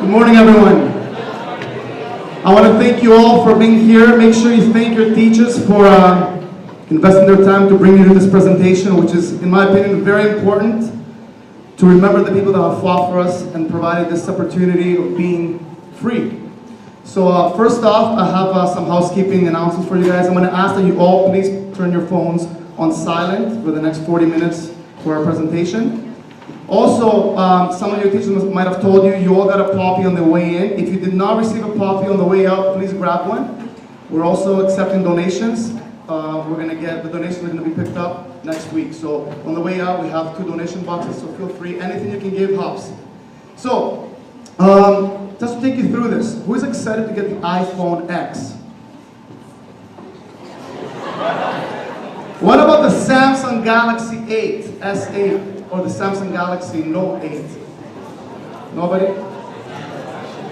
Good morning, everyone. I want to thank you all for being here. Make sure you thank your teachers for investing their time to bring you to this presentation, which is, in my opinion, very important to remember the people that have fought for us and provided this opportunity of being free. So first off, I have some housekeeping announcements for you guys. I'm going to ask that you all please turn your phones on silent for the next 40 minutes for our presentation. Also, some of your teachers might have told you, you all got a poppy on the way in. If you did not receive a poppy on the way out, please grab one. We're also accepting donations. The donations are going to be picked up next week. So on the way out, we have 2 donation boxes, so feel free. Anything you can give helps. So, just to take you through this, who is excited to get the iPhone X? What about the Samsung Galaxy 8, S8? Or the Samsung Galaxy Note 8? Nobody?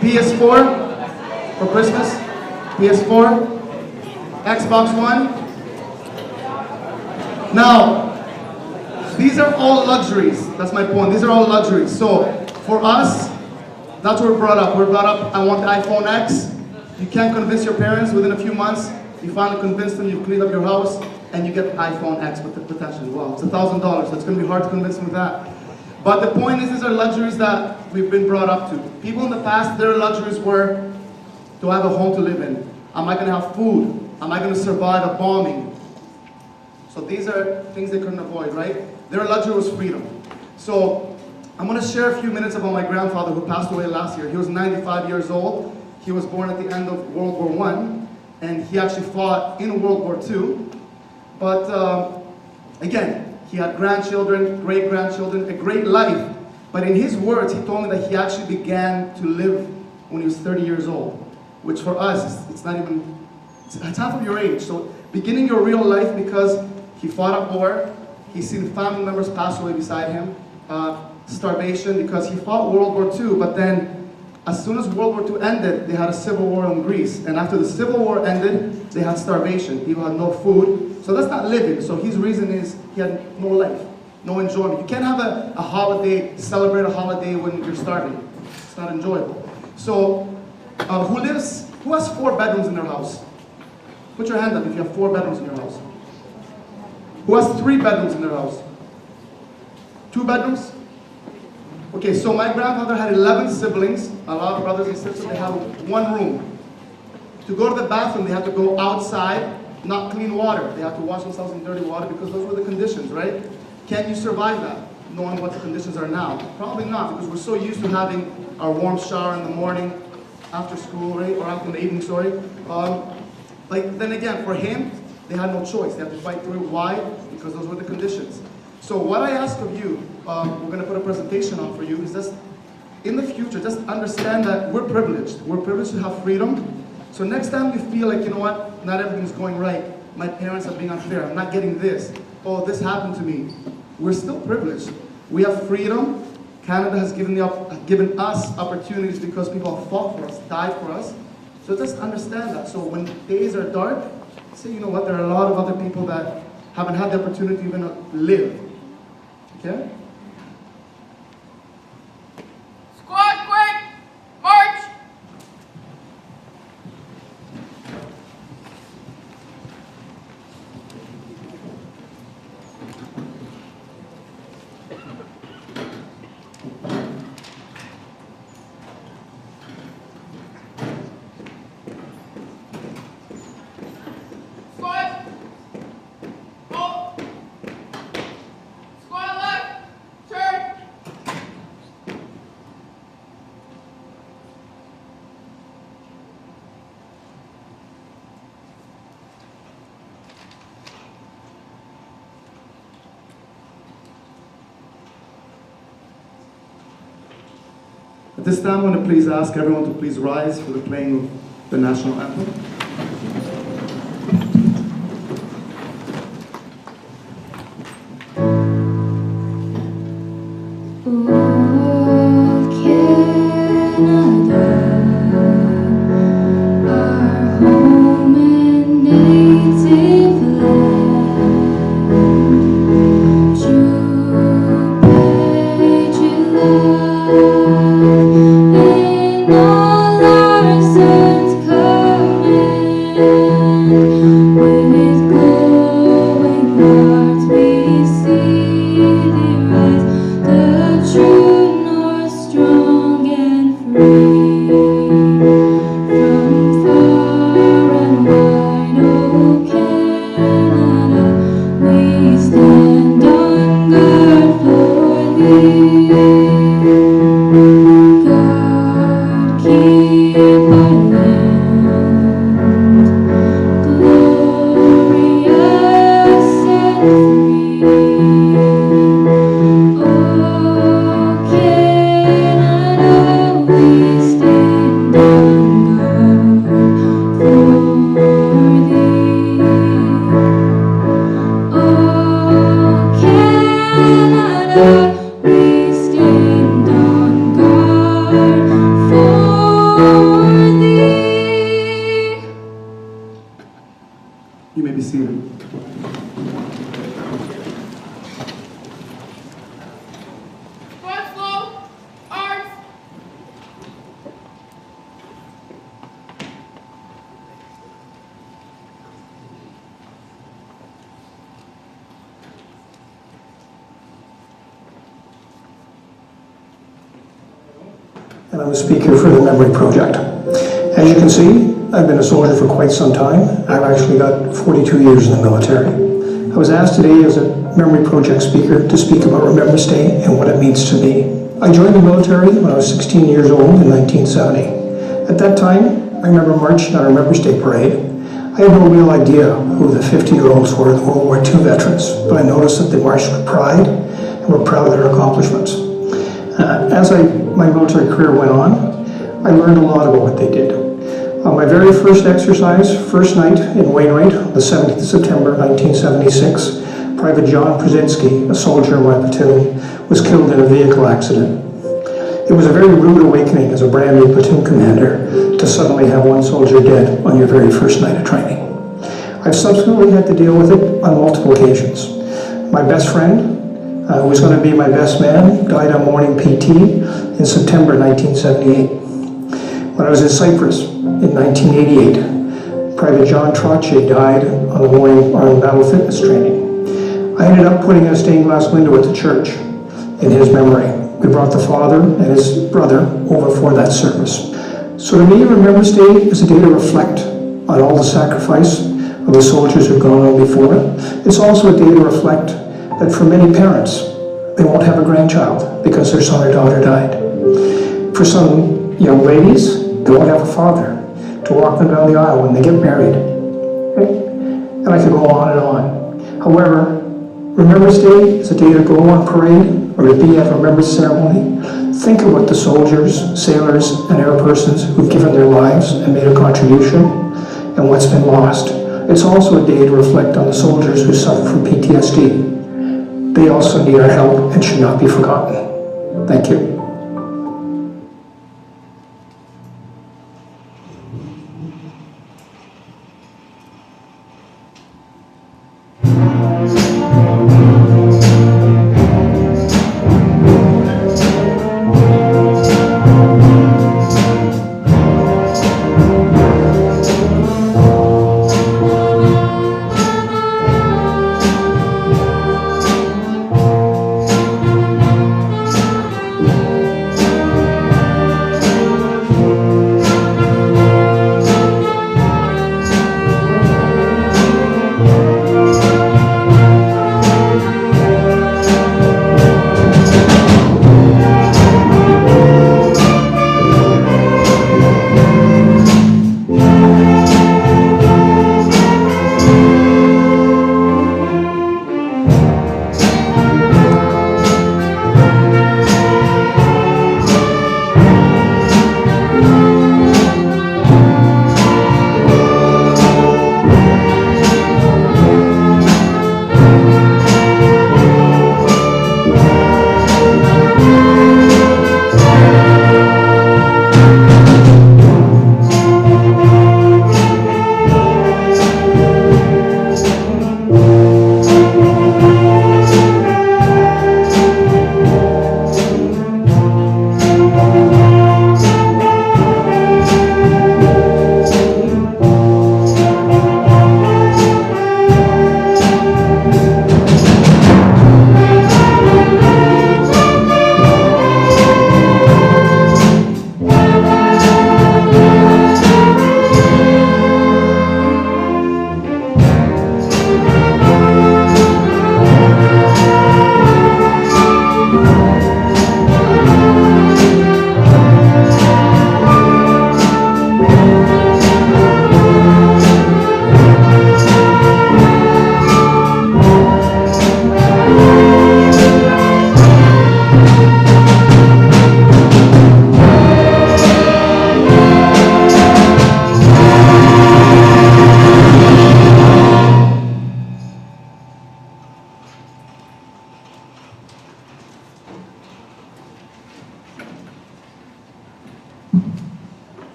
PS4 for Christmas? PS4? Xbox One? Now, these are all luxuries. That's my point. These are all luxuries. So, for us, that's what we're brought up. We're brought up, I want the iPhone X. You can't convince your parents within a few months. You finally convince them, you clean up your house, and you get the iPhone X with the potential. Wow, it's $1,000, so it's going to be hard to convince them with that. But the point is, these are luxuries that we've been brought up to. People in the past, their luxuries were, do I have a home to live in? Am I going to have food? Am I going to survive a bombing? So these are things they couldn't avoid, right? Their luxury was freedom. So I'm going to share a few minutes about my grandfather who passed away last year. He was 95 years old. He was born at the end of World War I, and he actually fought in World War II. But again, he had grandchildren, great-grandchildren, a great life. But in his words, he told me that he actually began to live when he was 30 years old, which for us, it's not even, it's half of your age. So beginning your real life because he fought a war, he's seen family members pass away beside him, starvation because he fought World War II, but then as soon as World War II ended, they had a civil war in Greece. And after the civil war ended, they had starvation. People had no food. So that's not living. So his reason is he had no life, no enjoyment. You can't have a holiday, celebrate a holiday when you're starving. It's not enjoyable. So who has 4 bedrooms in their house? Put your hand up if you have 4 bedrooms in your house. Who has 3 bedrooms in their house? 2 bedrooms? Okay, so my grandfather had 11 siblings, a lot of brothers and sisters. They had 1 room. To go to the bathroom, they had to go outside, not clean water. They had to wash themselves in dirty water because those were the conditions, right? Can you survive that, knowing what the conditions are now? Probably not, because we're so used to having our warm shower in the morning, after school, right? Or after in the evening, sorry. Then again, for him, they had no choice. They had to fight through. Why? Because those were the conditions. So what I ask of you, we're going to put a presentation on for you, is just, in the future, just understand that we're privileged. We're privileged to have freedom. So next time you feel like, you know what, not everything's going right, my parents are being unfair, I'm not getting this, oh, this happened to me, we're still privileged. We have freedom. Canada has given us opportunities because people have fought for us, died for us. So just understand that. So when days are dark, say, you know what, there are a lot of other people that haven't had the opportunity to even live. Okay? Squad, quick! March! Squad! Halt! Squad left! Turn! At this time, I'm going to please ask everyone to please rise for the playing of the national anthem. In we stand on guard for thee. You may be seated. Squad flow. Arms. And I'm a speaker for the Memory Project. As you can see, I've been a soldier for quite some time. I've actually got 42 years in the military. I was asked today as a Memory Project speaker to speak about Remembrance Day and what it means to me. I joined the military when I was 16 years old in 1970. At that time, I remember marching on a Remembrance Day parade. I had no real idea who the 50-year-olds were, the World War II veterans, but I noticed that they marched with pride and were proud of their accomplishments. As my military career went on, I learned a lot about what they did. On my very first exercise, first night in Wainwright, the 17th of September 1976, Private John Brzezinski, a soldier in my platoon, was killed in a vehicle accident. It was a very rude awakening as a brand new platoon commander to suddenly have one soldier dead on your very first night of training. I've subsequently had to deal with it on multiple occasions. My best friend, who was going to be my best man, died on morning PT in September 1978. When I was in Cyprus in 1988, Private John Trotche died on the morning on battle fitness training. I ended up putting a stained glass window at the church in his memory. We brought the father and his brother over for that service. So to me, Remembrance Day is a day to reflect on all the sacrifice of the soldiers who've gone on before. It's also a day to reflect that for many parents, they won't have a grandchild because their son or daughter died. For some young ladies, they won't have a father to walk them down the aisle when they get married. Okay? And I could go on and on. However, Remembrance Day is a day to go on parade or to be at a remembrance ceremony. Think of what the soldiers, sailors, and air persons who've given their lives and made a contribution and what's been lost. It's also a day to reflect on the soldiers who suffer from PTSD. They also need our help and should not be forgotten. Thank you.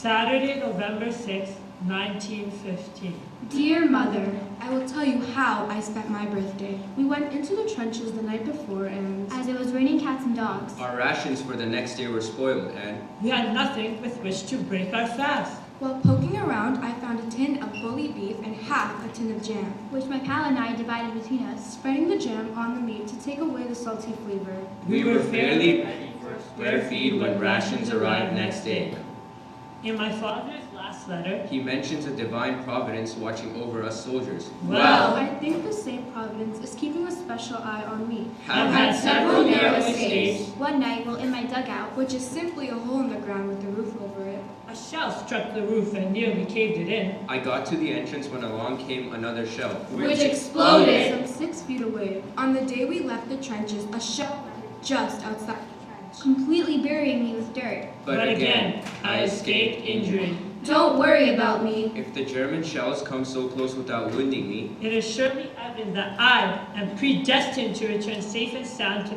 Saturday, November 6, 1915. Dear Mother, I will tell you how I spent my birthday. We went into the trenches the night before and... As it was raining cats and dogs. Our rations for the next day were spoiled and... We had nothing with which to break our fast. While poking around, I found a tin of bully beef and half a tin of jam, Which my pal and I divided between us. spreading the jam on the meat to take away the salty flavor. We were fairly ready for square feed when rations arrived next day. In my father's last letter, He mentions a divine providence watching over us soldiers. well, I think the same providence is keeping a special eye on me, I've had several narrow escapes. One night, while in my dugout, which is simply a hole in the ground with a roof over it. A shell struck the roof and nearly caved it in. I got to the entrance when along came another shell. Which exploded. Some 6 feet away. On the day we left the trenches, a shell landed just outside the trench. completely burying me with dirt. But again, I escaped injury. Don't worry about me. If the German shells come so close without wounding me, It is surely evident that I am predestined to return safe and sound to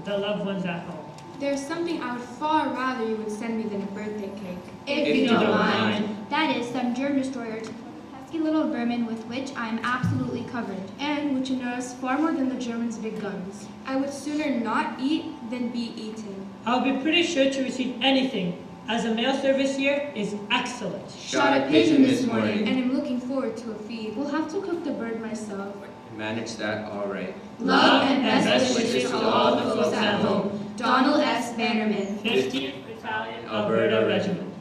the loved ones at home. There's something I would far rather you would send me than a birthday cake. If you don't mind. That is some germ destroyer to kill the pesky little vermin with which I am absolutely covered. And which annoy us far more than the Germans' big guns. I would sooner not eat than be eaten. I'll be pretty sure to receive anything, as the mail service here is excellent. shot a pigeon this morning. And I'm looking forward to a feed. We'll have to cook the bird myself. Manage that all right. Love and best wishes to all the folks at home. Donald S. Bannerman. 50th Battalion, Alberta Regiment.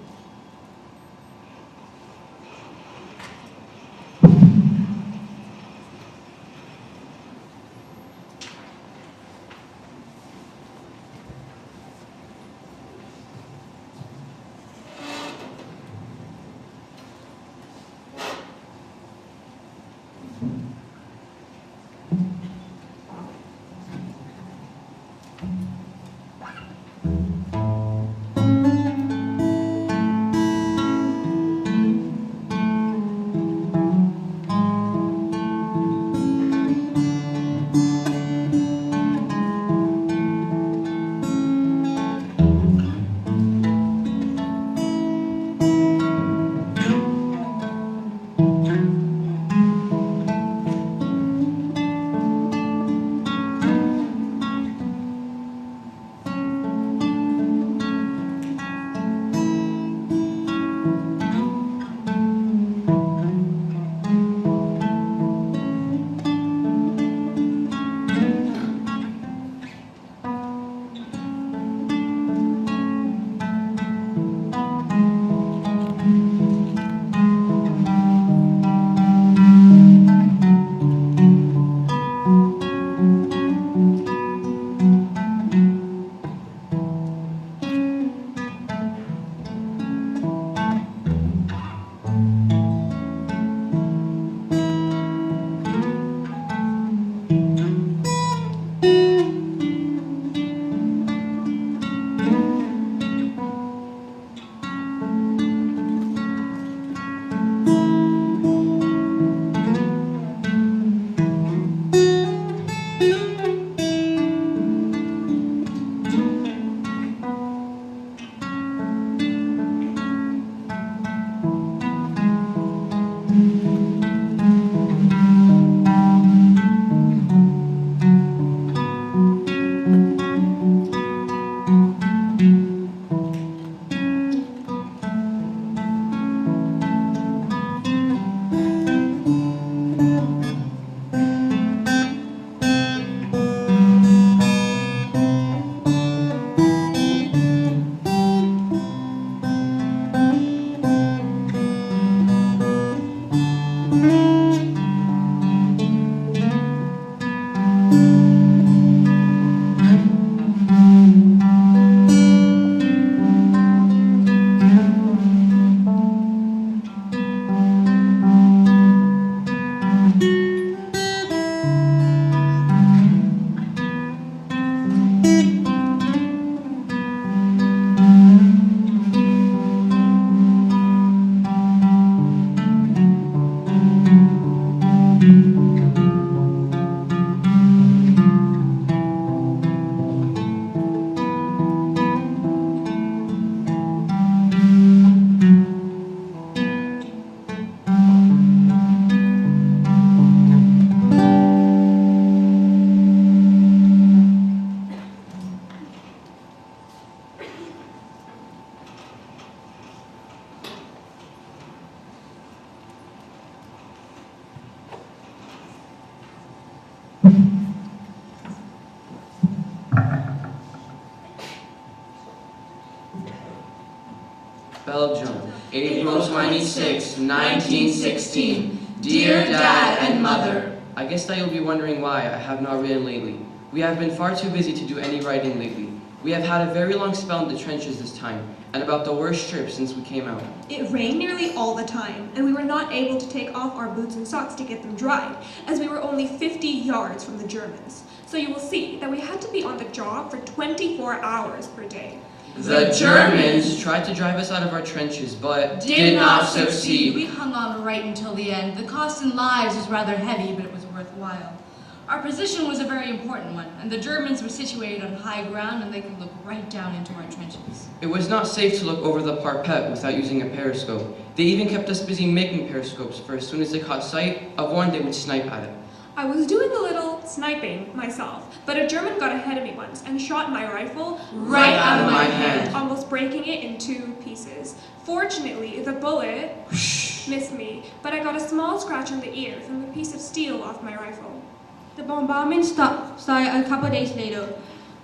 Belgium, April 26, 1916. Dear Dad and Mother. I guess that you'll be wondering why I have not written lately. We have been far too busy to do any writing lately. We have had a very long spell in the trenches this time, and about the worst trip since we came out. It rained nearly all the time, and we were not able to take off our boots and socks to get them dried, as we were only 50 yards from the Germans. So you will see that we had to be on the job for 24 hours per day. The Germans tried to drive us out of our trenches, but did not succeed. We hung on right until the end. The cost in lives was rather heavy, but it was worthwhile. Our position was a very important one, and the Germans were situated on high ground and they could look right down into our trenches. It was not safe to look over the parapet without using a periscope. They even kept us busy making periscopes, for as soon as they caught sight of one, they would snipe at it. I was doing a little sniping myself, but a German got ahead of me once and shot my rifle right out of my hand, almost breaking it in 2 pieces. Fortunately, the bullet missed me, but I got a small scratch on the ear from a piece of steel off my rifle. The bombardment started a couple of days later,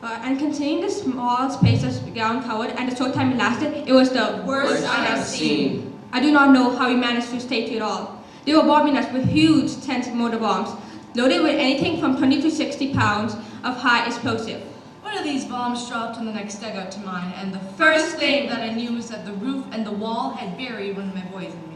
and considering the small space of ground covered and the short time it lasted, it was the worst I have seen. I do not know how we managed to stay through it all. They were bombing us with huge 10 mortar bombs, loaded with anything from 20 to 60 pounds of high explosive. One of these bombs dropped on the next dugout to mine, and the first thing that I knew was that the roof and the wall had buried one of my boys and me.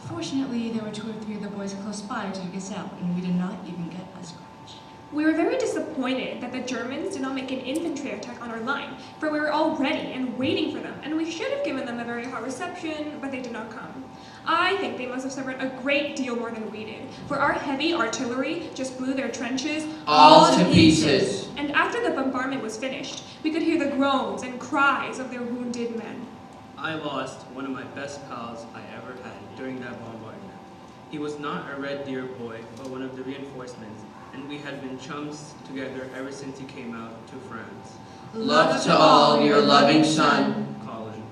Fortunately, there were 2 or 3 of the boys close by to dig us out, and we did not even get a scratch. We were very disappointed that the Germans did not make an infantry attack on our line, for we were all ready and waiting for them, and we should have given them a very hot reception, but they did not come. I think they must have suffered a great deal more than we did, for our heavy artillery just blew their trenches all to pieces. And after the bombardment was finished, we could hear the groans and cries of their wounded men. I lost one of my best pals I ever had during that bombardment. He was not a Red Deer boy, but one of the reinforcements, and we had been chums together ever since he came out to France. Love to all, your loving son, Colin.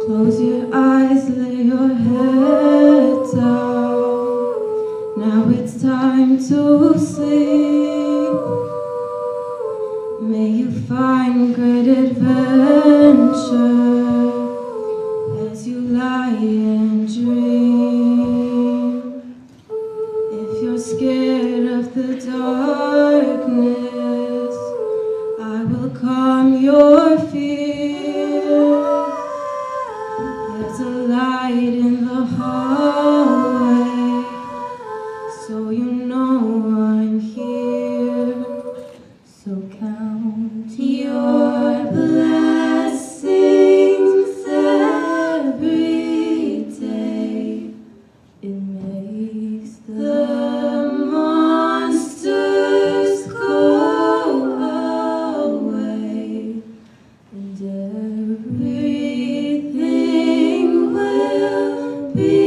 Close your eyes, lay your head down. Now it's time to sleep. May you find great adventure as you lie and dream. If you're scared of the darkness, I will calm your fear. There's a light in the hallway, so you know I'm here. So count your blessings every day. It makes the monsters go away, and everything will be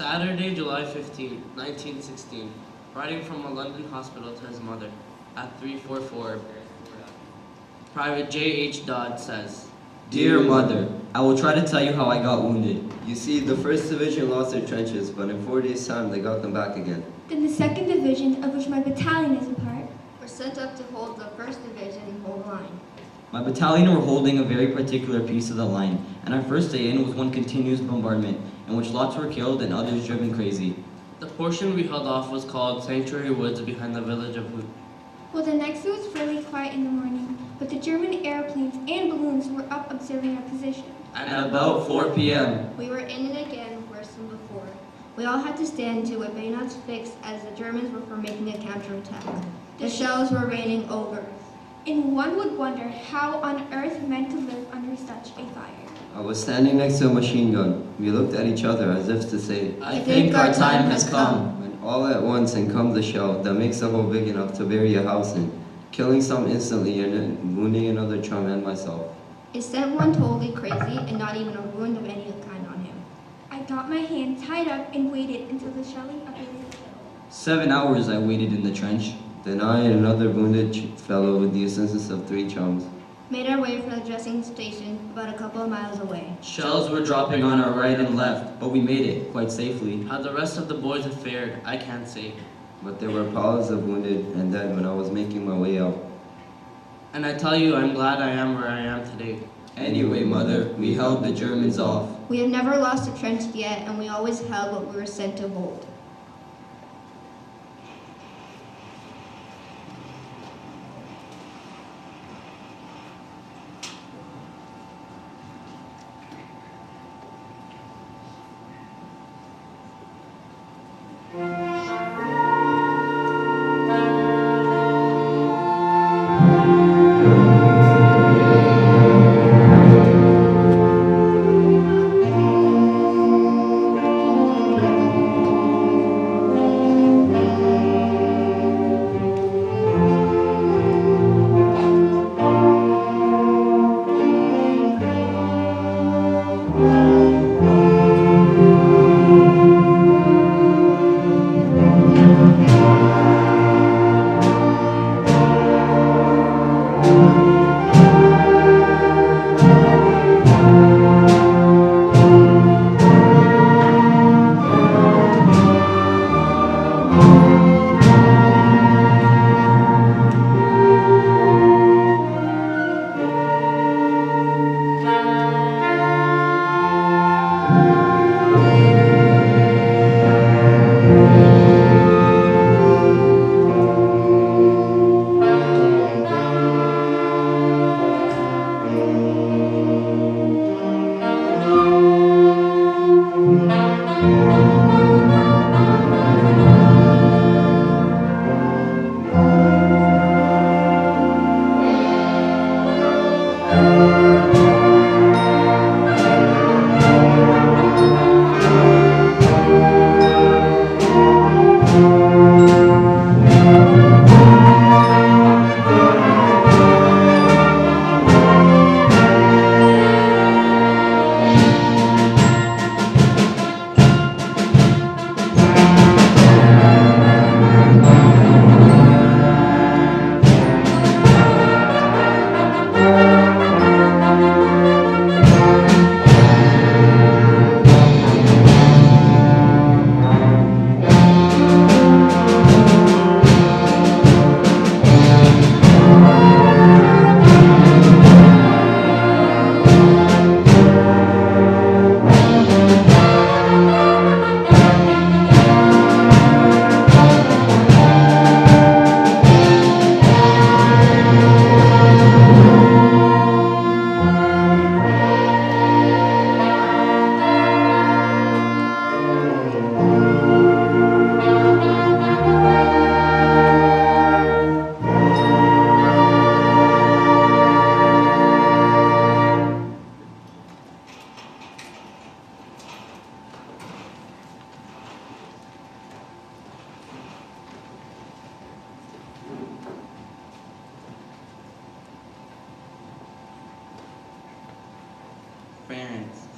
Saturday, July 15, 1916. Writing from a London hospital to his mother at 344. Private J.H. Dodd says, Dear Mother, I will try to tell you how I got wounded. You see, the 1st Division lost their trenches, but in 4 days' time they got them back again. Then the 2nd Division, of which my battalion is a part, were sent up to hold the 1st Division and hold line. My battalion were holding a very particular piece of the line, and our first day in was one continuous bombardment, in which lots were killed and others driven crazy. The portion we held off was called Sanctuary Woods behind the village of Hoot. Well, the next day was fairly quiet in the morning, but the German airplanes and balloons were up observing our position. And at about 4 p.m. we were in it again, worse than before. We all had to stand to with bayonets fixed as the Germans were making a counterattack. The shells were raining over. And one would wonder how on earth men could live under such a fire. I was standing next to a machine gun. We looked at each other as if to say, I think our time has come. When all at once in comes the shell that makes a hole big enough to bury a house in, killing some instantly and wounding another chum and myself. It sent one totally crazy and not even a wound of any kind on him. I got my hand tied up and waited until the shelling abated. 7 hours I waited in the trench. Then I and another wounded fellow with the assistance of 3 chums made our way for the dressing station about a couple of miles away. Shells were dropping on our right and left, but we made it quite safely. How the rest of the boys have fared, I can't say. But there were piles of wounded and dead when I was making my way out. And I tell you, I'm glad I am where I am today. Anyway, Mother, we held the Germans off. We have never lost a trench yet, and we always held what we were sent to hold.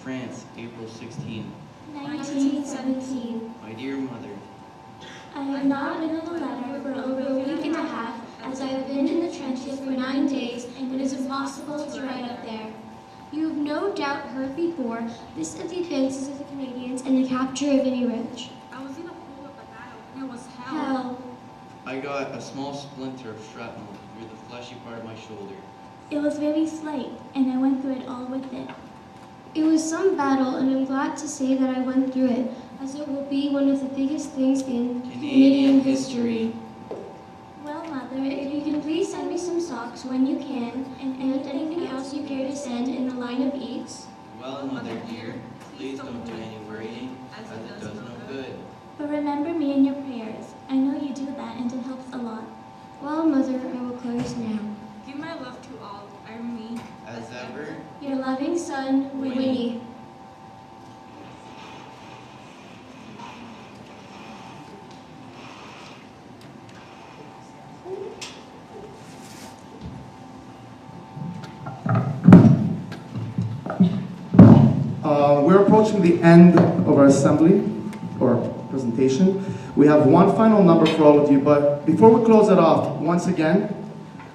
France, April 16. 1917. My dear mother, I have not written a letter for over a week and a half, as I have been in the trenches for 9 days, and it is impossible to write up there. You have no doubt heard before this of the advances of the Canadians and the capture of any ridge. I was in a pool of a battle. It was Hell. I got a small splinter of shrapnel through the fleshy part of my shoulder. It was very slight, and I went through it all with it. It was some battle, and I'm glad to say that I went through it, as it will be one of the biggest things in Canadian history. Well, Mother, if you can please send me some socks when you can, and anything else you care to send in the line of eats. Well, mother dear, please don't do any worrying, as it does no good. But remember me in your prayers. I know you do that, and it helps a lot. Well, Mother, I will close now. Give my love to all. Irene. As ever, Your loving son, Winnie. We're approaching the end of our assembly, or presentation. We have one final number for all of you, but before we close it off, once again,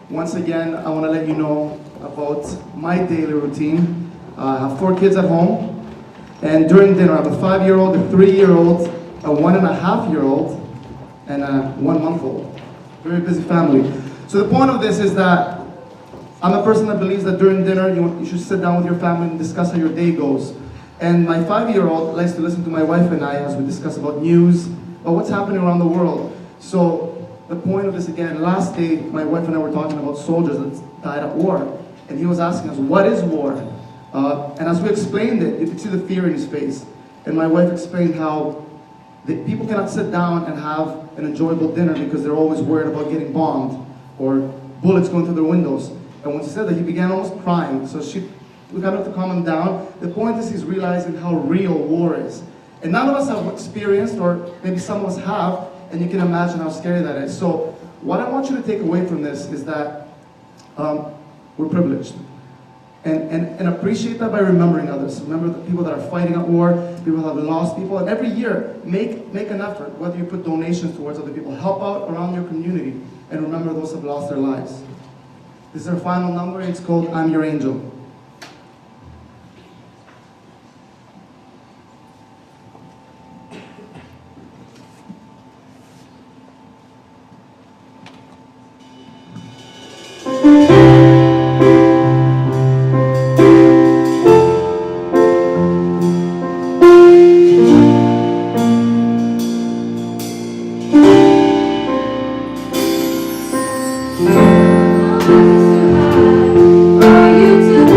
I want to let you know about my daily routine. I have 4 kids at home, and during dinner I have a 5-year-old, a 3-year-old, a 1.5-year-old, and a 1-month-old. Very busy family. So the point of this is that I'm a person that believes that during dinner you should sit down with your family and discuss how your day goes. And my 5-year-old likes to listen to my wife and I as we discuss about news, about what's happening around the world. So the point of this again, last day my wife and I were talking about soldiers that died at war. And he was asking us, what is war? And as we explained it, you could see the fear in his face. And my wife explained how people cannot sit down and have an enjoyable dinner because they're always worried about getting bombed or bullets going through their windows. And when she said that, he began almost crying. So we got to calm him down. The point is he's realizing how real war is. And none of us have experienced, or maybe some of us have, and you can imagine how scary that is. So what I want you to take away from this is that we're privileged. And appreciate that by remembering others. Remember the people that are fighting at war, people that have lost people, and every year make an effort, whether you put donations towards other people, help out around your community, and remember those who have lost their lives. This is our final number, it's called I'm Your Angel. For you to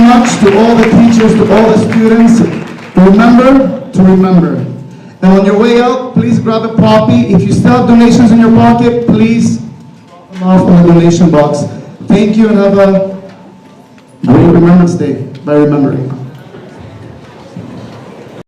much to all the teachers, to all the students. Remember to remember. And on your way out, please grab a copy. If you still have donations in your pocket, please drop them off on the donation box. Thank you and have a great Remembrance Day by remembering.